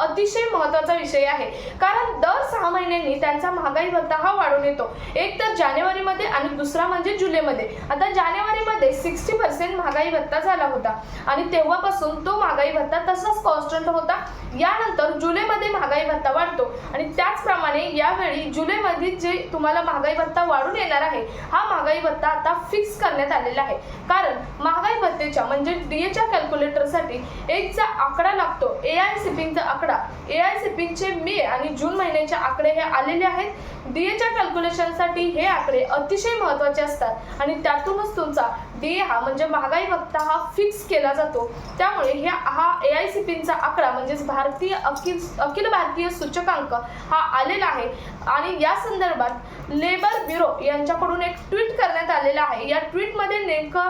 अतिशय महत्त्वाचा विषय आहे, कारण दर 6 महिन्यांनी त्यांचा महागाई भत्ता हा वाढून येतो। एक तर जानेवारीमध्ये आणि दुसरा म्हणजे जुलैमध्ये। आता जानेवारीमध्ये 60% महागाई भत्ता झाला होता आणि तेव्हापासून तो महागाई भत्ता तसाच कॉन्स्टंट होता। यानंतर जुलैमध्ये महागाई भत्ता वाढतो आणि त्याचप्रमाणे यावेळी जुलैमध्ये जे तुम्हाला महागाई भत्ता वाढून येणार आहे, हा महागाई भत्ता आता फिक्स करण्यात आलेला आहे। कारण महागाई भत्तेच्या म्हणजे डीएच्या कॅल्क्युलेटरसाठी एक जो आकडा लागतो, एआयसीपीचा आकडा, एआयसीपीचे मे आणि जून महिन्याचे आकडे हे आलेले आहेत। डीएच्या कॅल्क्युलेशनसाठी हे आकडे अतिशय महत्त्वाचे असतात आणि त्यातूनच तुमचा डीए हा म्हणजे महागाई भत्ता हा फिक्स केला जातो। त्यामुळे हा एआयसीपीचा आकडा म्हणजे अखिल भारतीय सूचकांक हा आलेला आहे आणि या संदर्भात लेबर ब्युरो यांच्याकडून एक ट्विट करण्यात आलेला आहे। या ट्विटमध्ये नेमकं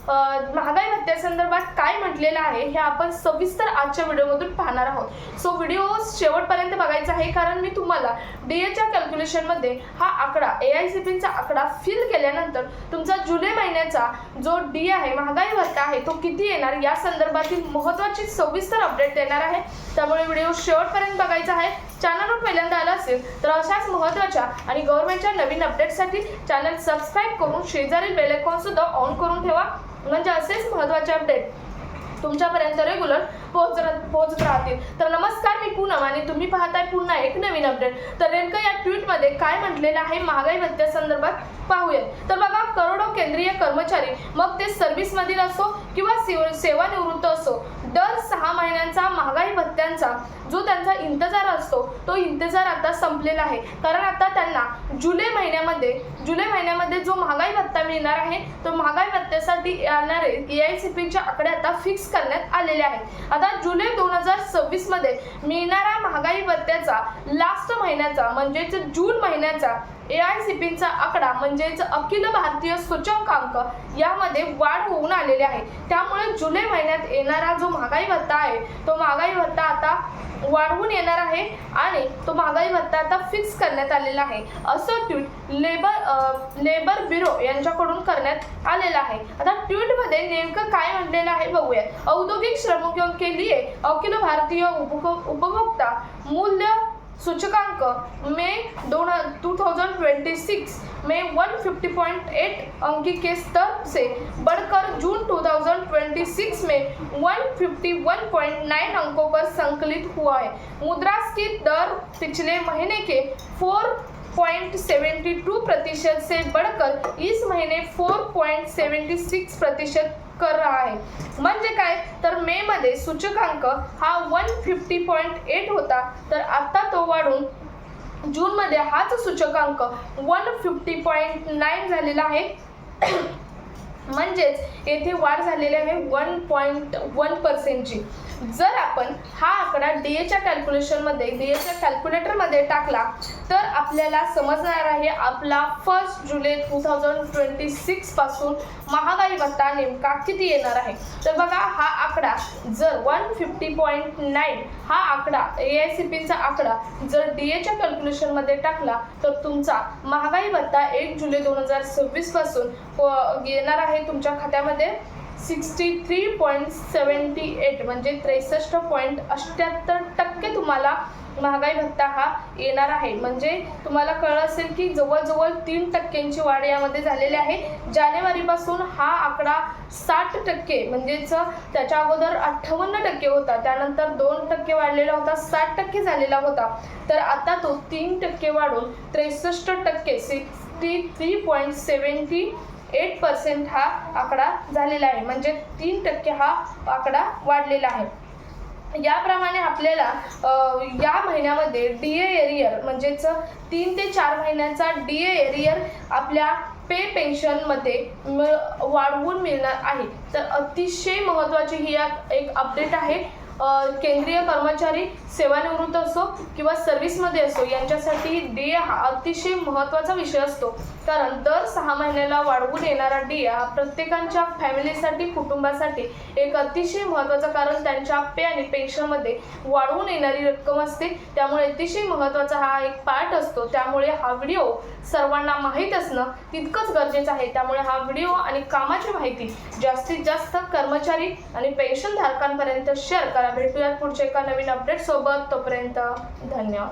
महागाई भत्त्यासंदर्भात काय म्हटलेलं आहे हे आपण सविस्तर आजच्या व्हिडिओमधून पाहणार आहोत। सो व्हिडिओ शेवटपर्यंत बघायचा आहे, कारण मी तुम्हाला डीएच्या कॅल्क्युलेशनमध्ये हा आकडा एआयसीपीचा आकडा फिल केल्यानंतर तुमचा जुलै महिन्याचा जो डी आहे, महागाई भत्ता आहे, तो किती येणार या संदर्भातील महत्त्वाची सविस्तर अपडेट देणार आहे। त्यामुळे व्हिडिओ शेवटपर्यंत बघायचा आहे। चॅनलवर पहिल्यांदा आला असेल तर अशाच महत्त्वाच्या आणि गव्हर्नमेंटच्या नवीन अपडेट्ससाठी चॅनल सबस्क्राइब करून शेजारील बेल आयकॉन सुद्धा ऑन करून ठेवा, म्हणजे असेच महत्त्वाचे अपडेट तुमच्यापर्यंत रेग्युलर पोहोचत राहतील। तर नमस्कार, मी पूनम आणि तुम्ही पाहताय पुन्हा एक नवीन अपडेट। तर नेमकं या ट्विटमध्ये काय म्हटलेलं आहे महागाई भत्त्यासंदर्भात पाहूयात। तर बघा, करोडो केंद्रीय कर्मचारी, मग ते सर्व्हिसमधील असो किंवा सेवानिवृत्त असो, दर 6 महिन्यांचा महागाई भत्त्यांचा जो त्यांचा इंतजार असतो तो इंतजार आता संपलेला आहे। कारण आता त्यांना जुलै महिन्यामध्ये जो महागाई भत्ता मिळणार आहे, तो महागाई भत्त्यासाठी येणारे एआयसीपीचे आकडे आता फिक्स करण्यात आलेले आहेत। आता जुलै 2026 मध्ये मिळणारा महागाई भत्त्याचा लास्ट महिन्याचा म्हणजेच जून महिन्याचा एआयसीपीचा आकडा म्हणजेच अखिल भारतीय सूचकांक यामध्ये वाढ होऊन आलेली आहे। त्यामुळे जुलै महिन्यात येणारा जो महागाई भत्ता आहे, तो महागाई भत्ता आता वाढवून येणार आहे आणि तो महागाई भत्ता आता फिक्स करण्यात आलेला आहे, असं ट्विट लेबर ब्युरो यांच्याकडून करण्यात आलेलं आहे। आता ट्विटमध्ये नेमकं काय म्हटलेलं आहे बघूया। औद्योगिक श्रमिकों के लिए अखिल भारतीय उपभोक्ता मूल्य सूचकांक में 2026 में 150.8 अंक के स्तर से बढ़कर जून 2026 में 151.9 अंकों पर संकलित हुआ है। मुद्रास्फीति दर पिछले महीने के 4.72% से बढ़कर इस महीने 4.76% कर रहा है। म्हणजे काय तर मे मध्ये सूचकांक हा 150.8 होता, तर आता तो वाढून जून मध्ये हाच सूचकांक 150.9 झालेला आहे। म्हणजेच येथे वाढ झालेली आहे 1.1% ची। जर आपण हा आकडा डीएच्या कॅल्क्युलेटरमध्ये टाकला तर आपल्याला समजणार आहे आपला 1 जुलै 2026 पासून महागाई भत्ता नेमका किती येणार आहे। तर बघा, हा आकडा जर 150.9 हा आकडा एआयसीपीचा आकडा जर डीएच्या कॅल्क्युलेशनमध्ये टाकला तर तुमचा महागाई भत्ता 1 जुलै 2026 पासून येणार आहे तुमच्या खात्यामध्ये 63.78 म्हणजे 63.78% तुम्हाला महागाई भत्ता हा येणार आहे। म्हणजे तुम्हाला कळलं असेल की जवळजवळ 3% वाढ यामध्ये झालेली आहे। जानेवारीपासून हा आकडा 60% म्हणजेच त्याच्या अगोदर 58% होता, त्यानंतर 2% वाढलेला होता, 60% झालेला होता, तर आता तो 3% वाढून 63% 63.78% हा आकडा झालेला आहे। म्हणजे 3% हा आकडा वाढलेला आहे। याप्रमाणे आपल्याला या महिन्यामध्ये डीए एरियर म्हणजेच 3 ते 4 महिन्यांचा डीए एरियर आपल्या पे पेन्शनमध्ये वाढवून मिळणार आहे। तर अतिशय महत्त्वाची ही एक अपडेट आहे। केंद्रीय कर्मचारी सेवानिवृत्त असो किंवा सर्व्हिसमध्ये असो यांच्यासाठी डीए हा अतिशय महत्त्वाचा विषय असतो, कारण दर 6 महिन्याला वाढवून येणारा डीए हा प्रत्येकाच्या फॅमिलीसाठी, कुटुंबासाठी एक अतिशय महत्त्वाचा, कारण त्यांच्या पे आणि पेन्शनमध्ये वाढवून येणारी रक्कम असते, त्यामुळे अतिशय महत्त्वाचा हा एक पार्ट असतो। त्यामुळे हा व्हिडिओ सर्वांना माहीत असणं तितकंच गरजेचं आहे। त्यामुळे हा व्हिडिओ आणि कामाची माहिती जास्तीत जास्त कर्मचारी आणि पेन्शन धारकांपर्यंत शेअर करा, भेटूयात पुढच्या एका नवीन अपडेट सोबत. तोपर्यंत धन्यवाद.